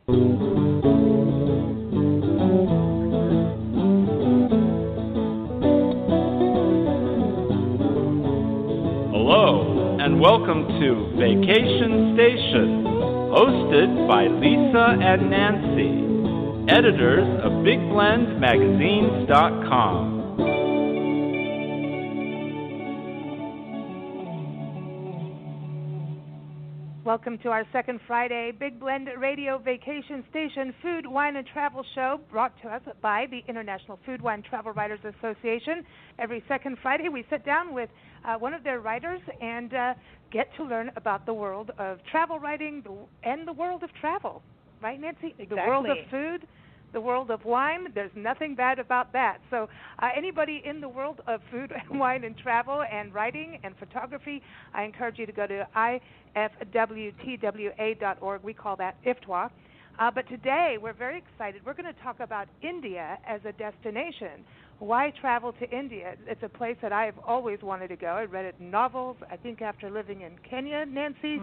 Hello, and welcome to Vacation Station, hosted by Lisa and Nancy, editors of BigBlendMagazines.com. Welcome to our second Friday Big Blend Radio Vacation Station Food, Wine, and Travel Show, brought to us by the International Food, Wine, Travel Writers Association. Every second Friday, we sit down with one of their writers and get to learn about the world of travel writing and the world of travel. Right, Nancy? Exactly. The world of food, the world of wine. There's nothing bad about that. So anybody in the world of food and wine and travel and writing and photography, I encourage you to go to ifwtwa.org. We call that IFTWA. But today we're very excited. We're going to talk about India as a destination. Why travel to India? It's a place that I've always wanted to go. I read it in novels. I think after living in Kenya, Nancy,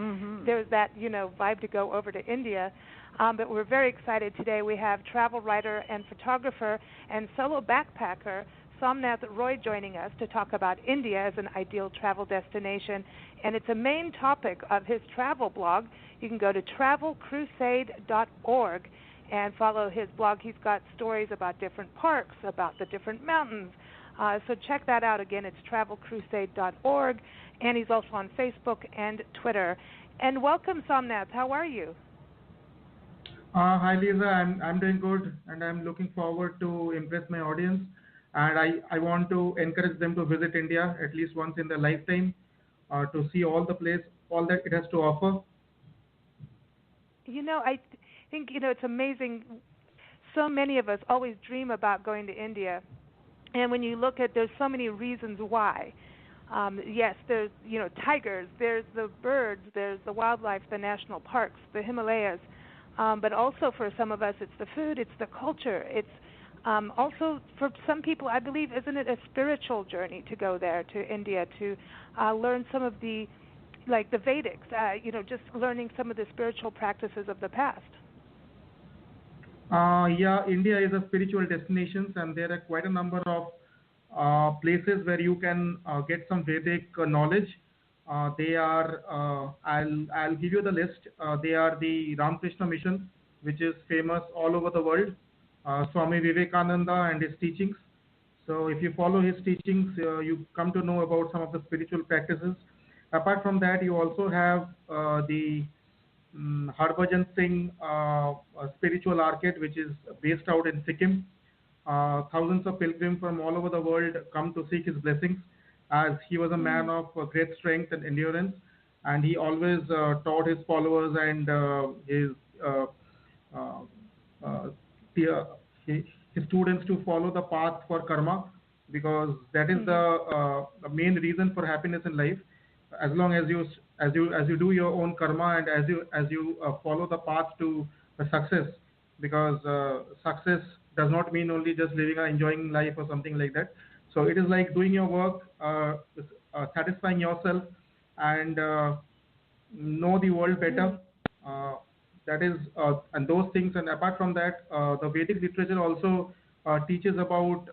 there's that, vibe to go over to India. But we're very excited today. We have travel writer and photographer and solo backpacker Somnath-Roy joining us to talk about India as an ideal travel destination. And it's a main topic of his travel blog. You can go to travel-crusade.org and follow his blog. He's got stories about different parks, about the different mountains. So check that out. Again, it's travel-crusade.org. And he's also on Facebook and Twitter. And welcome, Somnath. How are you? Hi, Lisa. I'm doing good, and I'm looking forward to impress my audience. And I want to encourage them to visit India at least once in their lifetime to see all that it has to offer. I think, it's amazing. So many of us always dream about going to India. And when you look at, there's so many reasons why. Yes, there's, tigers, there's the birds, there's the wildlife, the national parks, the Himalayas. But also for some of us, it's the food, it's the culture. It's also for some people, I believe, isn't it a spiritual journey to go there to India to learn some of the Vedics, just learning some of the spiritual practices of the past. Yeah, India is a spiritual destination, and there are quite a number of places where you can get some Vedic knowledge. They are, I'll give you the list. They are the Ramakrishna Mission, which is famous all over the world. Swami Vivekananda and his teachings. So if you follow his teachings, you come to know about some of the spiritual practices. Apart from that, you also have the Harbhajan Singh spiritual arcade, which is based out in Sikkim. Thousands of pilgrims from all over the world come to seek his blessings, as he was a man of great strength and endurance, and he always taught his followers and his students to follow the path for karma, because that is the main reason for happiness in life. As long as you do your own karma, and as you follow the path to success, because success does not mean only just living or enjoying life or something like that. So it is like doing your work, satisfying yourself, and know the world better. That is, and those things. And apart from that, the Vedic literature also teaches about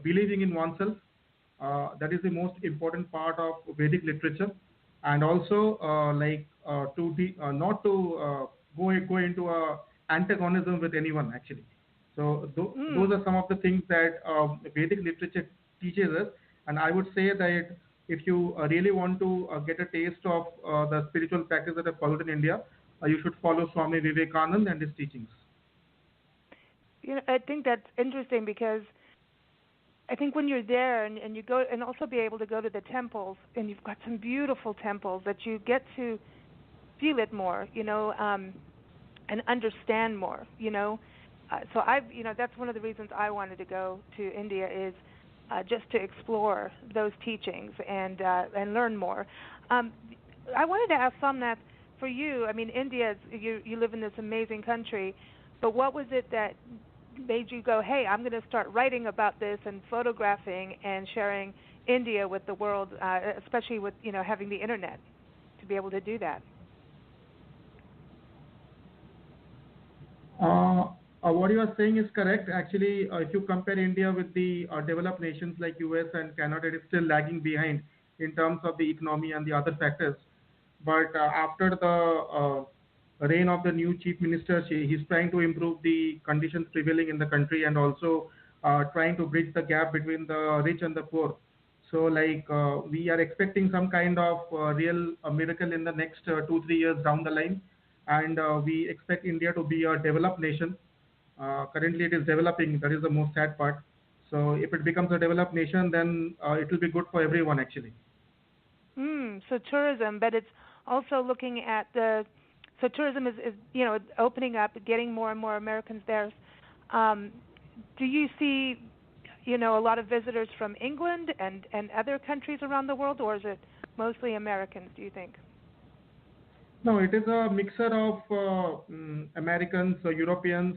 believing in oneself. That is the most important part of Vedic literature, and also not to go into a antagonism with anyone, actually. So those are some of the things that Vedic literature teaches us. And I would say that if you really want to get a taste of the spiritual practice that are followed in India, you should follow Swami Vivekananda and his teachings. I think that's interesting, because I think when you're there and you go, and also be able to go to the temples, and you've got some beautiful temples that you get to feel it more, and understand more, So that's one of the reasons I wanted to go to India, is just to explore those teachings and learn more. I wanted to ask Somnath, for you, I mean, India, you live in this amazing country, but what was it that made you go, hey, I'm going to start writing about this and photographing and sharing India with the world, especially with, having the internet to be able to do that? What you are saying is correct. Actually, if you compare India with the developed nations like US and Canada, it is still lagging behind in terms of the economy and the other factors. But after the reign of the new chief minister, he's trying to improve the conditions prevailing in the country and also trying to bridge the gap between the rich and the poor. So, like, we are expecting some kind of real miracle in the next 2 3 years down the line, and we expect India to be a developed nation. Currently, it is developing. That is the most sad part. So, if it becomes a developed nation, then it will be good for everyone actually. So tourism, but it's also looking at the so tourism is opening up, getting more and more Americans there. Um, do you see a lot of visitors from England and other countries around the world, or is it mostly Americans? Do you think? No, it is a mixture of Americans, Europeans,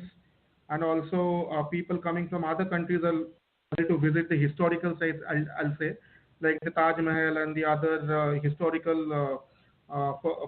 and also people coming from other countries to visit the historical sites. I'll say, like the Taj Mahal and the other historical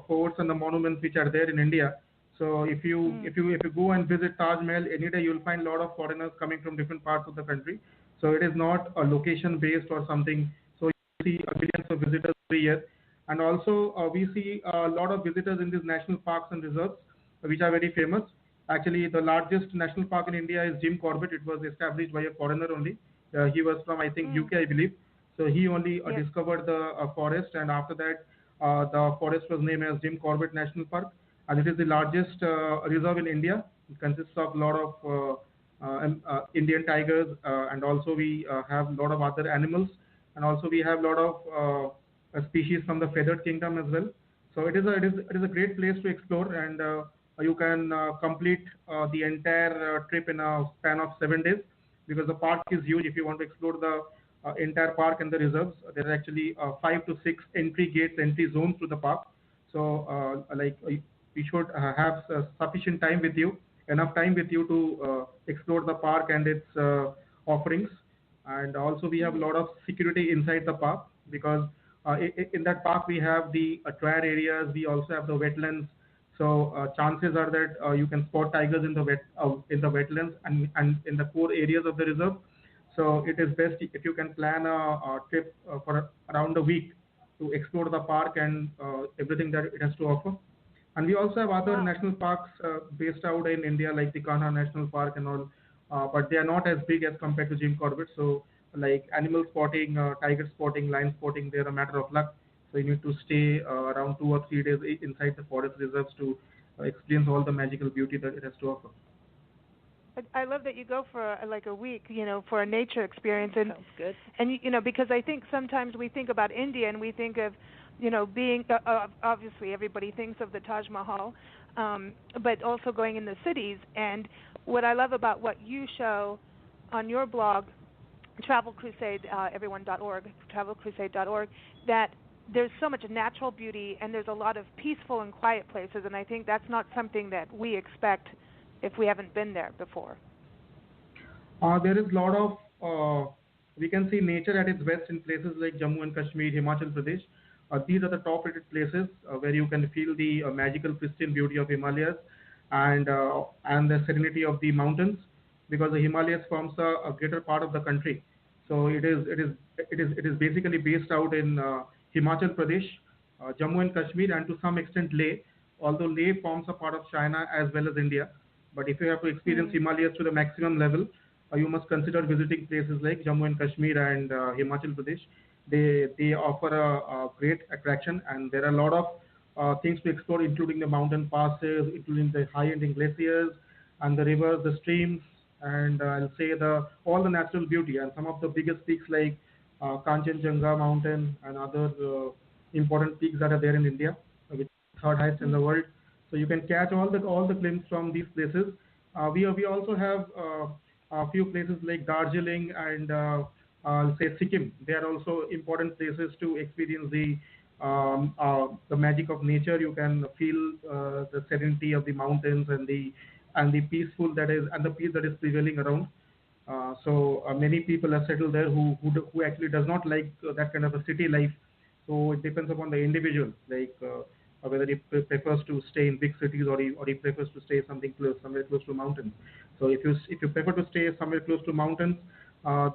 forts and the monuments which are there in India. So Mm. if you go and visit Taj Mahal any day, you'll find a lot of foreigners coming from different parts of the country. So it is not a location based or something. So you see millions of visitors every year, and also we see a lot of visitors in these national parks and reserves, which are very famous. Actually, the largest national park in India is Jim Corbett. It was established by a foreigner only. He was from, I think, Mm. UK, I believe. So he only Yes. discovered the forest, and after that, the forest was named as Jim Corbett National Park, and it is the largest reserve in India. It consists of a lot of Indian tigers, and also we have a lot of other animals, and also we have a lot of species from the feathered kingdom as well. So it is a great place to explore, and you can complete the entire trip in a span of 7 days, because the park is huge. If you want to explore the entire park and the reserves, there are actually 5 to 6 entry gates, entry zones to the park. So you should have sufficient time with you, enough time with you to explore the park and its offerings. And also we have a Mm. lot of security inside the park, because in that park we have the triad areas, we also have the wetlands. So chances are that you can spot tigers in the wetlands and in the core areas of the reserve. So it is best if you can plan a trip for around a week to explore the park and everything that it has to offer. And we also have other Wow. national parks based out in India, like the Kanha National Park and all, but they are not as big as compared to Jim Corbett. So, like animal spotting, tiger spotting, lion spotting, they're a matter of luck. So you need to stay around 2 or 3 days inside the forest reserves to experience all the magical beauty that it has to offer. I love that you go for like a week, for a nature experience, Sounds good. and because I think sometimes we think about India and we think of, being obviously everybody thinks of the Taj Mahal, but also going in the cities. And what I love about what you show on your blog, Travel Crusade, everyone.org, travelcrusade.org, that there's so much natural beauty and there's a lot of peaceful and quiet places, and I think that's not something that we expect if we haven't been there before. There is a lot of, we can see nature at its best in places like Jammu and Kashmir, Himachal Pradesh. These are the top rated places where you can feel the magical pristine beauty of Himalayas, and the serenity of the mountains, because the Himalayas forms a greater part of the country. So it is basically based out in Himachal Pradesh, Jammu and Kashmir, and to some extent Leh. Although Leh forms a part of China as well as India, but if you have to experience Mm. Himalayas to the maximum level, you must consider visiting places like Jammu and Kashmir and Himachal Pradesh. They offer a great attraction, and there are a lot of things to explore, including the mountain passes, including the high-ending glaciers, and the rivers, the streams, and I'll say the all the natural beauty, and some of the biggest peaks like Kanchenjunga mountain and other important peaks that are there in India, which are third highest in Mm. the world. So you can catch all the glimpses from these places. We also have a few places like Darjeeling and say Sikkim. They are also important places to experience the magic of nature. You can feel the serenity of the mountains and the peaceful that is and the peace that is prevailing around. So many people are settled there who actually does not like that kind of a city life. So it depends upon the individual. Like whether he prefers to stay in big cities or he prefers to stay somewhere close to mountains. So if you prefer to stay somewhere close to mountains,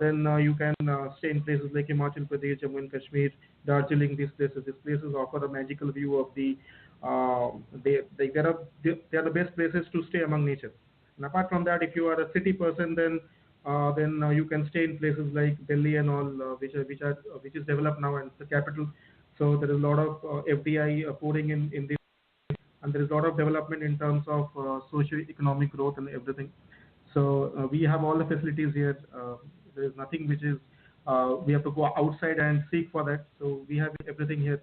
then you can stay in places like Himachal Pradesh, Jammu and Kashmir, Darjeeling. These places offer a magical view of the they are the best places to stay among nature. And apart from that, if you are a city person, then you can stay in places like Delhi and all, which is developed now and it's the capital. So there is a lot of FDI pouring in this, and there is a lot of development in terms of socio-economic growth and everything. So we have all the facilities here. There is nothing which is we have to go outside and seek for that. So we have everything here.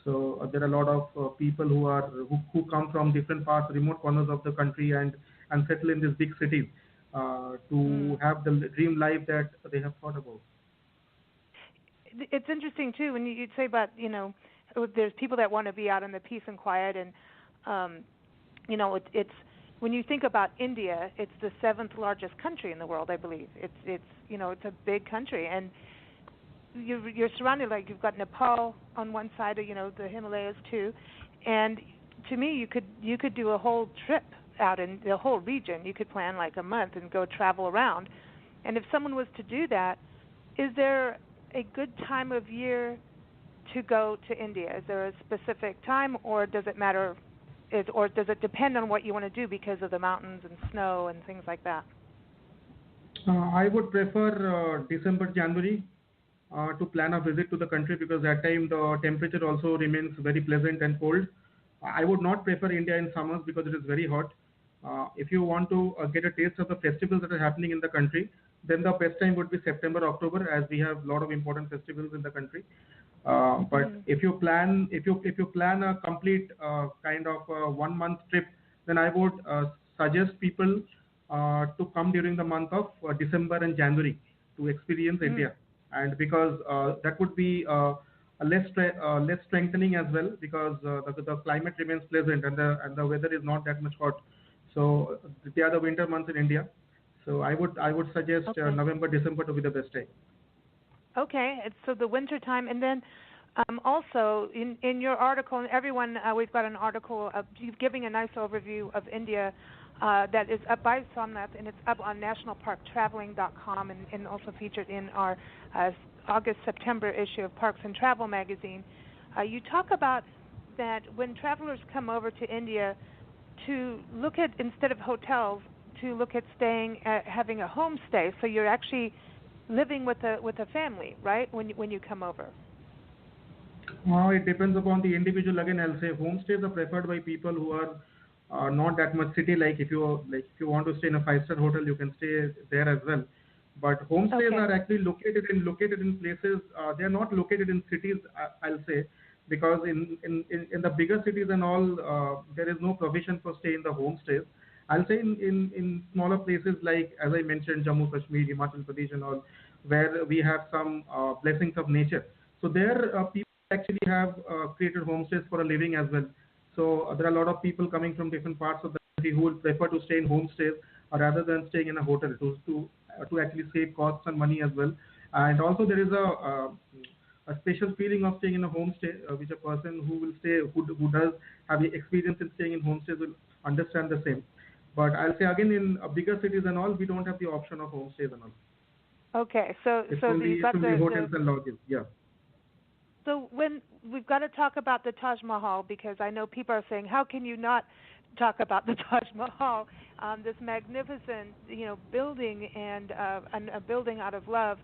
So there are a lot of people who come from different parts, remote corners of the country, and settle in these big cities to have the dream life that they have thought about. It's interesting too when you say about there's people that want to be out in the peace and quiet, and it's when you think about India, it's the seventh largest country in the world, I believe. It's a big country, and you're surrounded, like you've got Nepal on one side of the Himalayas too, and to me you could do a whole trip out in the whole region. You could plan like a month and go travel around. And if someone was to do that, is there a good time of year to go to India? Is there a specific time, or does it matter? Or does it depend on what you want to do because of the mountains and snow and things like that? I would prefer December, January to plan a visit to the country, because that time the temperature also remains very pleasant and cold. I would not prefer India in summers because it is very hot. If you want to get a taste of the festivals that are happening in the country, then the best time would be September, October, as we have a lot of important festivals in the country. But if you plan a complete kind of 1 month trip, then I would suggest people to come during the month of December and January to experience India, and because that would be less strengthening as well, because the climate remains pleasant and the weather is not that much hot. So they are the winter months in India. So I would suggest November, December to be the best time. Okay, so the winter time, and then also in your article, and everyone, we've got an article giving a nice overview of India that is up by Somnath, and it's up on nationalparktraveling.com, and also featured in our August-September issue of Parks and Travel magazine. You talk about that when travelers come over to India, to look at, instead of hotels, to look at having a homestay. So you're actually living with a family, right? When you come over. It depends upon the individual. Again, I'll say homestays are preferred by people who are not that much city. Like if you want to stay in a 5-star hotel, you can stay there as well. But homestays are actually located in places. They are not located in cities. I'll say, because in the bigger cities and all, there is no provision for stay in the homestays. I'll say in smaller places like, as I mentioned, Jammu, Kashmir, Himachal Pradesh and all, where we have some blessings of nature. So there people actually have created homestays for a living as well. So there are a lot of people coming from different parts of the country who will prefer to stay in homestays rather than staying in a hotel to actually save costs and money as well. And also there is a special feeling of staying in a homestay, which a person who does have the experience in staying in homestays will understand the same. But I'll say again, in bigger cities and all, we don't have the option of homestays and all. Okay, so you've got the hotels and lodges, yeah. So when we've got to talk about the Taj Mahal, because I know people are saying, how can you not talk about the Taj Mahal, this magnificent, building and a building out of love.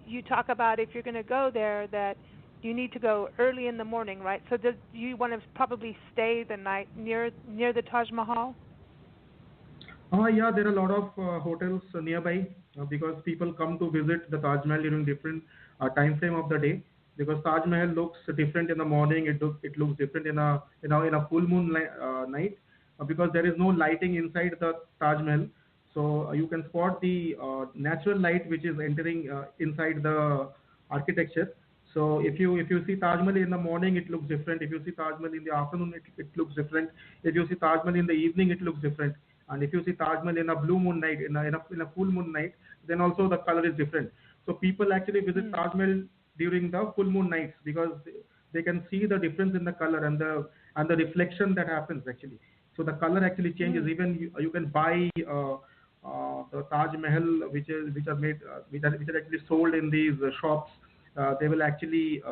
You talk about if you're going to go there that you need to go early in the morning, right? So do you want to probably stay the night near the Taj Mahal? Yeah, there are a lot of hotels nearby because people come to visit the Taj Mahal during different time frame of the day. Because Taj Mahal looks different in the morning, it looks different in a full moon night because there is no lighting inside the Taj Mahal. So you can spot the natural light which is entering inside the architecture. So if you see Taj Mahal in the morning, it looks different. If you see Taj Mahal in the afternoon, it looks different. If you see Taj Mahal in the evening, it looks different. And if you see Taj Mahal in a blue moon night, in a full moon night, then also the color is different. So people actually visit Taj Mahal during the full moon nights because they can see the difference in the color and the reflection that happens actually. So the color actually changes. Mm. Even you can buy the Taj Mahal, which are made, which are actually sold in these shops. They will actually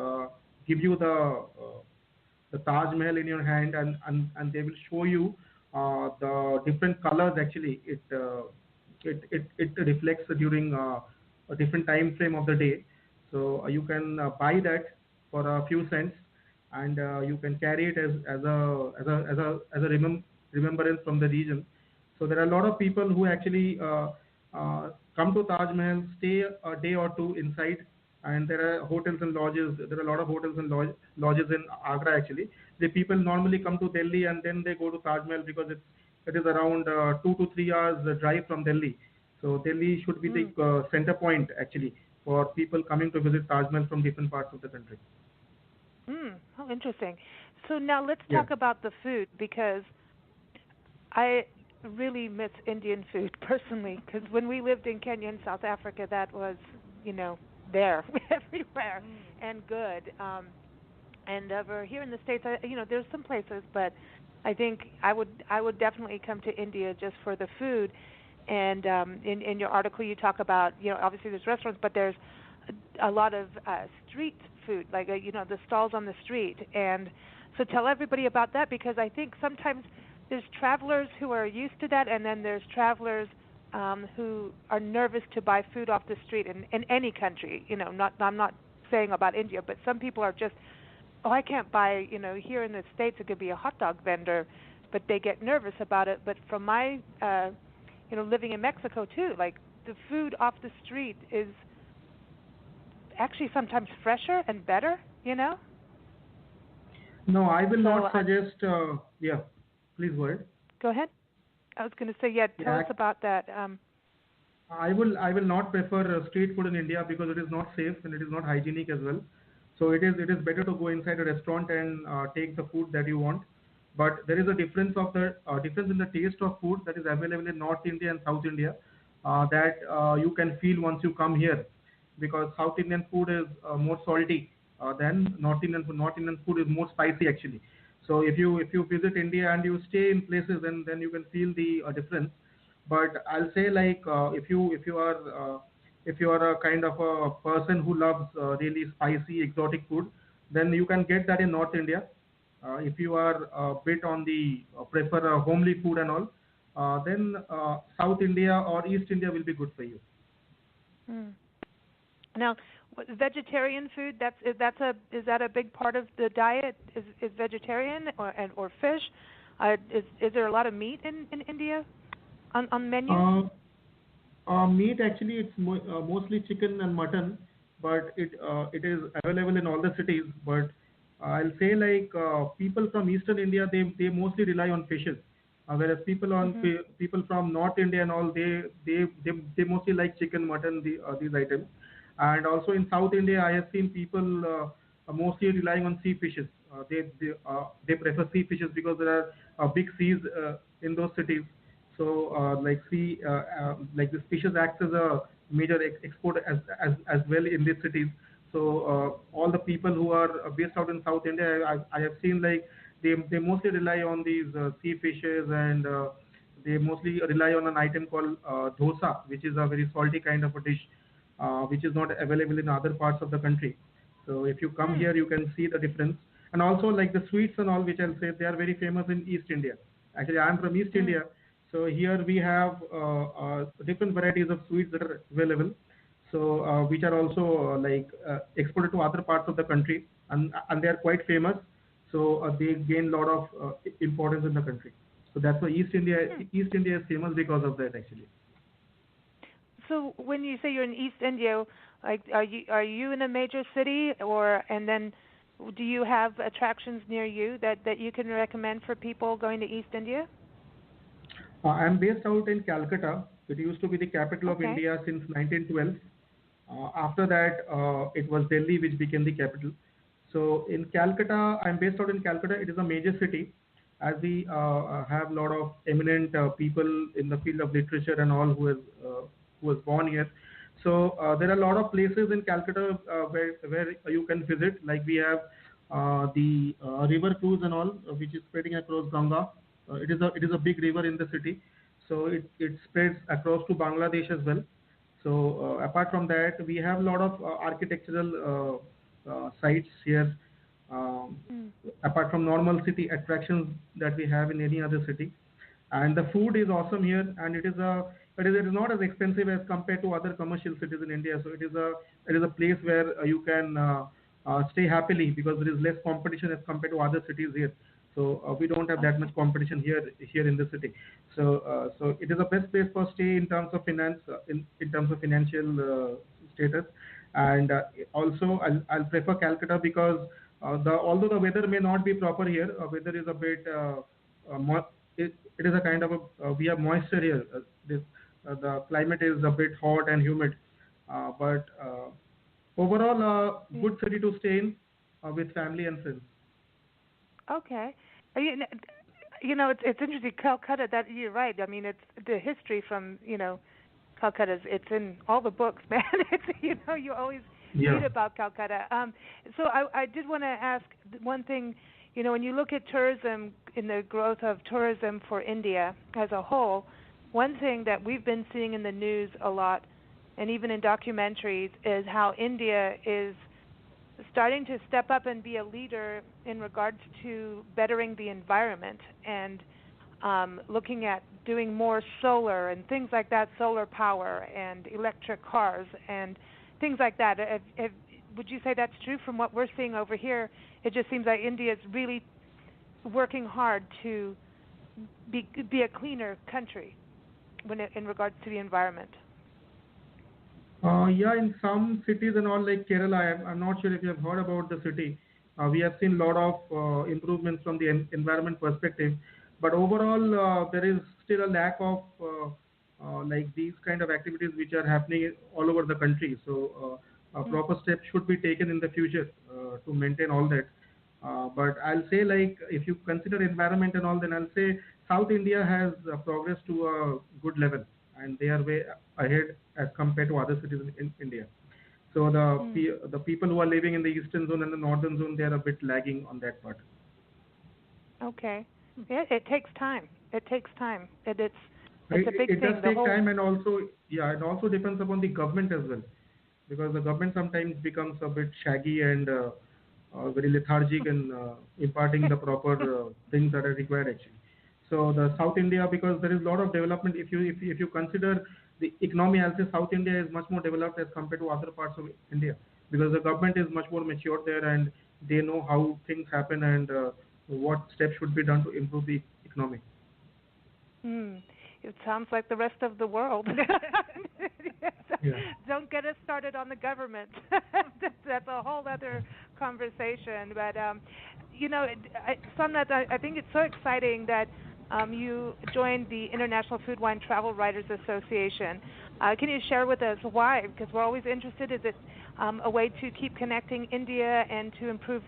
give you the Taj Mahal in your hand, and they will show you the different colors actually. It reflects during a different time frame of the day. So you can buy that for a few cents, and you can carry it as a remembrance from the region. So there are a lot of people who actually come to Taj Mahal, stay a day or two inside, and there are hotels and lodges. There are a lot of hotels and lodges in Agra actually. The people normally come to Delhi and then they go to Taj Mahal because it is around 2 to 3 hours drive from Delhi. So Delhi should be the Mm. center point actually for people coming to visit Taj Mahal from different parts of the country. How interesting. So now let's Yeah. talk about the food because I really miss Indian food personally because when we lived in Kenya and South Africa, that was, there everywhere and good. And over here in the States, there's some places, but I think I would definitely come to India just for the food. And in your article, you talk about, obviously there's restaurants, but there's a lot of street food, like the stalls on the street. And so tell everybody about that because I think sometimes there's travelers who are used to that, and then there's travelers who are nervous to buy food off the street in any country. I'm not saying about India, but some people are just, oh, I can't buy. Here in the States it could be a hot dog vendor, but they get nervous about it. But from my living in Mexico too, like the food off the street is actually sometimes fresher and better. No, I will So not suggest. Yeah, please go ahead. go ahead. I was going to say, yeah, tell Yeah, us about that. I will not prefer street food in India because it is not safe and it is not hygienic as well. So it is better to go inside a restaurant and take the food that you want. But there is a difference in the taste of food that is available in North India and South India that you can feel once you come here, because South Indian food is more salty than North Indian food. North Indian food is more spicy actually. So if you visit India and you stay in places, then you can feel the difference. But I'll say, like, if you are a kind of a person who loves really spicy exotic food, then you can get that in North India. If you are a bit on the prefer homely food and all, then South India or East India will be good for you. Mm. Now, vegetarian food, is that a big part of the diet? Is vegetarian or fish? Is there a lot of meat in India on menus? Meat actually, it's mostly chicken and mutton, but it is available in all the cities. But I'll say, like, people from Eastern India, they mostly rely on fishes, whereas Mhm. people from North India and all, they mostly like chicken, mutton, these items. And also in South India, I have seen people mostly relying on sea fishes. They prefer sea fishes because there are big seas in those cities. So, like this fishes acts as a major export as well in these cities. So, all the people who are based out in South India, I have seen, like, they mostly rely on these sea fishes, and they mostly rely on an item called dosa, which is a very salty kind of a dish, which is not available in other parts of the country. So if you come Mm. here, you can see the difference. And also, like, the sweets and all, which I'll say, they are very famous in East India. Actually, I'm from East Mm. India, so here we have different varieties of sweets that are available. So which are also exported to other parts of the country, and they are quite famous. So they gain a lot of importance in the country. So that's why Hmm. East India is famous because of that actually. So when you say you're in East India, like are you in a major city and then do you have attractions near you that you can recommend for people going to East India? I'm based out in Calcutta. It used to be the capital of Okay. India since 1912. After that, it was Delhi which became the capital. So in Calcutta, I'm based out in Calcutta. It is a major city, as we have a lot of eminent people in the field of literature and all who was born here. So there are a lot of places in Calcutta where you can visit. Like, we have the river cruise and all, which is spreading across Ganga. It is a big river in the city, so it spreads across to Bangladesh as well. So apart from that, we have a lot of architectural sites here. Um, Mm. Apart from normal city attractions that we have in any other city, and the food is awesome here, and it is not as expensive as compared to other commercial cities in India. So it is a place where you can stay happily because there is less competition as compared to other cities here. So we don't have that Okay. much competition here in the city. So it is a best place for stay in terms of finance, in terms of financial status, and also I'll prefer Calcutta because the although the weather may not be proper here, weather is a bit it is a kind of we have moisture here. The climate is a bit hot and humid, but overall, Yeah. good city to stay in with family and friends. Okay. You know, it's interesting. Calcutta. That you're right. I mean, it's the history from Calcutta's. It's in all the books, man. It's you always read Yeah. about Calcutta. So I did want to ask one thing. When you look at tourism in the growth of tourism for India as a whole, one thing that we've been seeing in the news a lot, and even in documentaries, is how India is starting to step up and be a leader in regards to bettering the environment and looking at doing more solar and things like that, solar power and electric cars and things like that. Would you say that's true from what we're seeing over here? It just seems like India is really working hard to be a cleaner country in regards to the environment. Yeah, in some cities and all like Kerala, I'm not sure if you have heard about the city. We have seen a lot of improvements from the environment perspective, but overall there is still a lack of like these kind of activities which are happening all over the country. So Mm. proper steps should be taken in the future to maintain all that. But I'll say like if you consider environment and all, then I'll say South India has progressed to a good level, and they are way ahead as compared to other cities in India. So Mm. the people who are living in the eastern zone and the northern zone, they are a bit lagging on that part. Okay. Yeah, it takes time. It takes time. It's a It, big it does thing. The take whole. time, and also yeah, it also depends upon the government as well, because the government sometimes becomes a bit shaggy and very lethargic in imparting the proper things that are required actually. So the South India, because there is a lot of development. If you consider the economy, I'll say South India is much more developed as compared to other parts of India, because the government is much more mature there and they know how things happen and what steps should be done to improve the economy. Hmm. It sounds like the rest of the world. Yeah. Don't get us started on the government. That's a whole other conversation. But Somnath, I think it's so exciting that you joined the International Food Wine Travel Writers Association. Can you share with us why? Because we're always interested. Is it a way to keep connecting India and to improve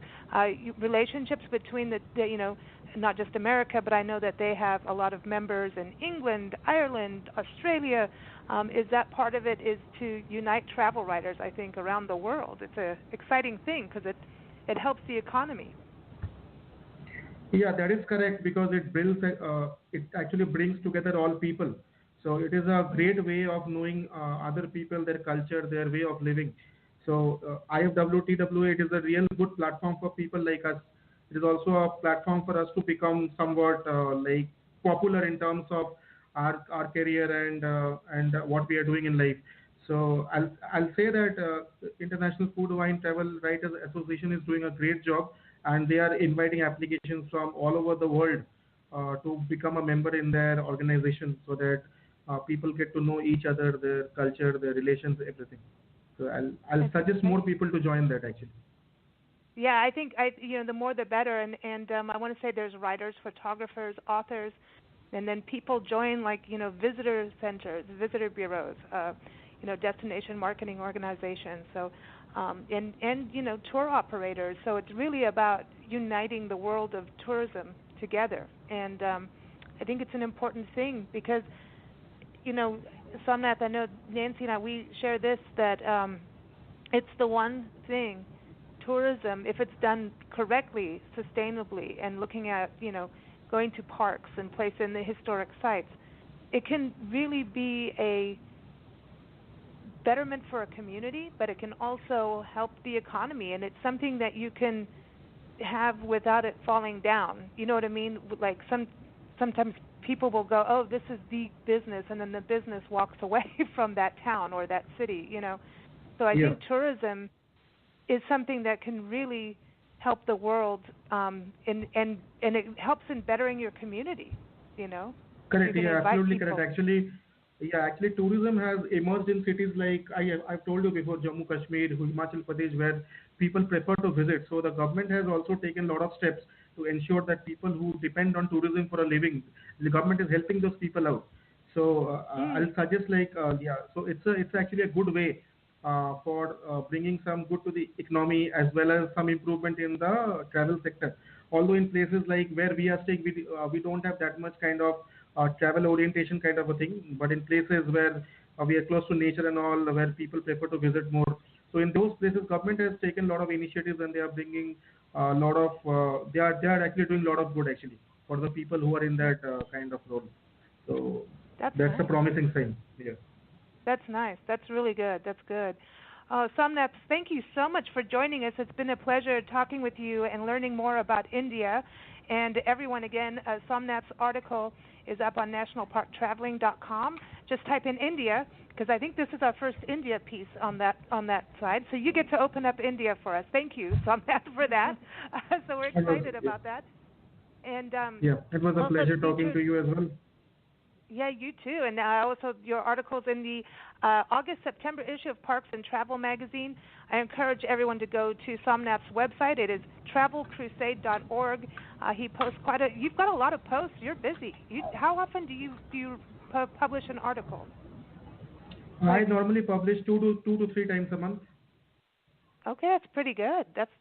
relationships between not just America, but I know that they have a lot of members in England, Ireland, Australia. Is that part of it? Is to unite travel writers? I think around the world. It's a exciting thing because it helps the economy. Yeah, that is correct because it actually brings together all people. So it is a Mm. great way of knowing other people, their culture, their way of living. So IFWTWA, it is a real good platform for people like us. It is also a platform for us to become somewhat like popular in terms of our career and what we are doing in life. So I'll say that International Food Wine Travel Writers Association is doing a great job, and they are inviting applications from all over the world to become a member in their organization, so that people get to know each other, their culture, their relations, everything. So I'll It's suggest more exciting. people to join that actually. Yeah, I think the more the better, and I want to say there's writers, photographers, authors, and then people join like visitor centers, visitor bureaus, destination marketing organizations. So, and tour operators. So it's really about uniting the world of tourism together, and I think it's an important thing because you know, Somnath, I know Nancy and I we share this that it's the one thing tourism, if it's done correctly, sustainably, and looking at, going to parks and places in the historic sites, it can really be a betterment for a community, but it can also help the economy, and it's something that you can have without it falling down. You know what I mean? Like sometimes people will go, oh, this is the business, and then the business walks away from that town or that city, So I think tourism is something that can really help the world, and it helps in bettering your community, Correct. Yeah, absolutely people. correct. Actually, tourism has emerged in cities like I've told you before, Jammu Kashmir, Himachal Pradesh, where people prefer to visit. So the government has also taken a lot of steps to ensure that people who depend on tourism for a living, the government is helping those people out. So I'll suggest so it's actually a good way for bringing some good to the economy as well as some improvement in the travel sector. Although in places like where we are staying, we don't have that much kind of travel orientation kind of a thing, but in places where we are close to nature and all, where people prefer to visit more. So in those places, government has taken a lot of initiatives, and they are bringing a lot of, they are actually doing a lot of good actually for the people who are in that kind of role. So that's nice. a promising sign. Yeah. That's nice. That's really good. That's good. Somnath, thank you so much for joining us. It's been a pleasure talking with you and learning more about India. And everyone, again, Somnath's article is up on nationalparktraveling.com. Just type in India, because I think this is our first India piece on that side. So you get to open up India for us. Thank you, Somnath, for that. So we're excited about that. And it was a pleasure talking to you as well. Yeah, you too. And also your article's in the August-September issue of Parks and Travel magazine. I encourage everyone to go to Somnath's website. It is travel-crusade.org. He posts you've got a lot of posts. You're busy. How often do you publish an article? I normally publish two to three times a month. Okay, that's pretty good. That's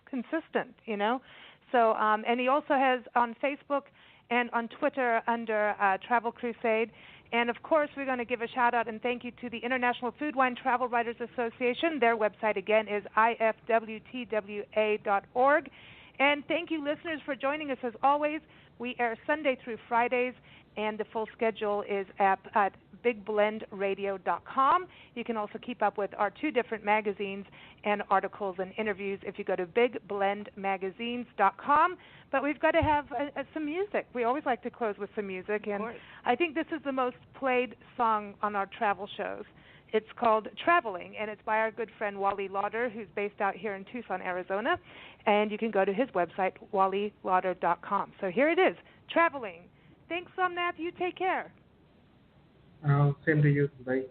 consistent, So, and he also has on Facebook and on Twitter under Travel Crusade. And, of course, we're going to give a shout-out and thank you to the International Food Wine Travel Writers Association. Their website, again, is ifwtwa.org. And thank you, listeners, for joining us. As always, we air Sunday through Fridays, and the full schedule is at bigblendradio.com. You can also keep up with our two different magazines and articles and interviews if you go to bigblendmagazines.com. But we've got to have some music. We always like to close with some music, and I think this is the most played song on our travel shows. It's called Traveling, and it's by our good friend Wally Lauder, who's based out here in Tucson, Arizona. And you can go to his website, wallylauder.com. So here it is, Traveling. Thanks, Somnath. You take care. Same to you. Bye.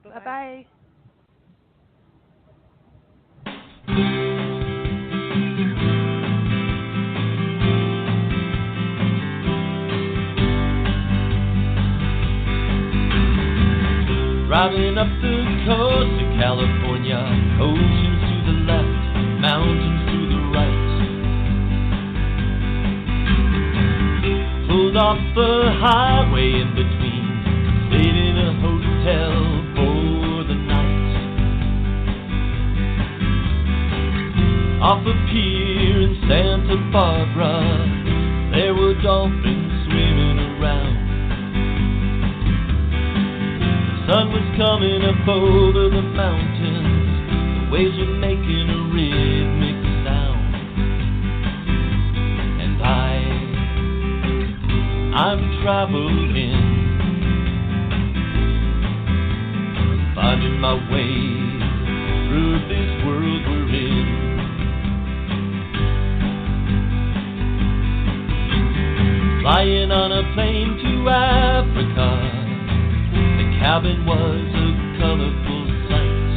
Bye-bye. Driving up the coast of California, oceans to the left, mountains to the right. Pulled off the highway in between, stayed in a hotel for the night. Off a pier in Santa Barbara, there were dolphins swimming around. The sun was coming up over the mountains, the waves were making a rhythmic sound. And I'm traveling, finding my way through this world we're in. Flying on a plane to Africa, the cabin was a colorful sight.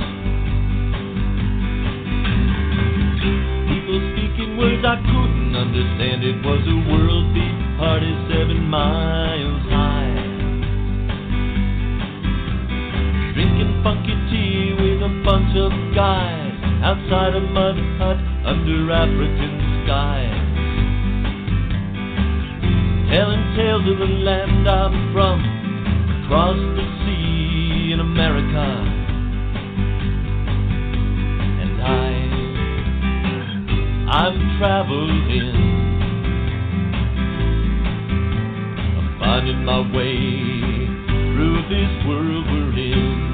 People speaking words I couldn't understand. It was a world beat party 7 miles high. Drinking funky tea with a bunch of guys outside a mud hut under African skies. Telling tales of the land I'm from, across the sea in America. And traveling. I'm finding my way through this world we're in.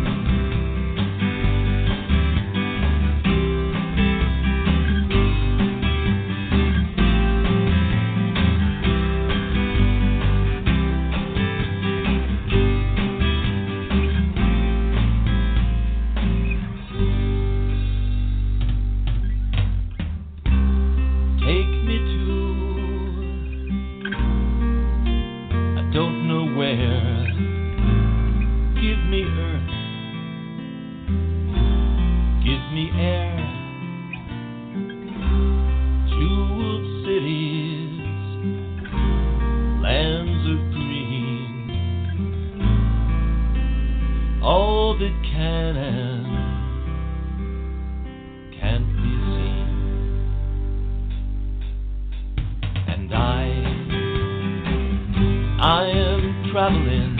Traveling,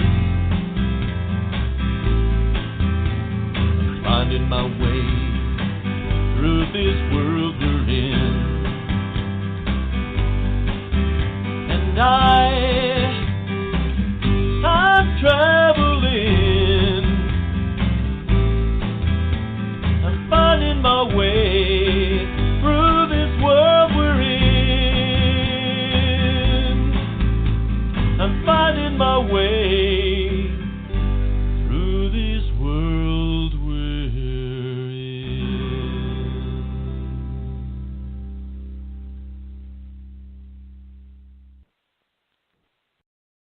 finding my way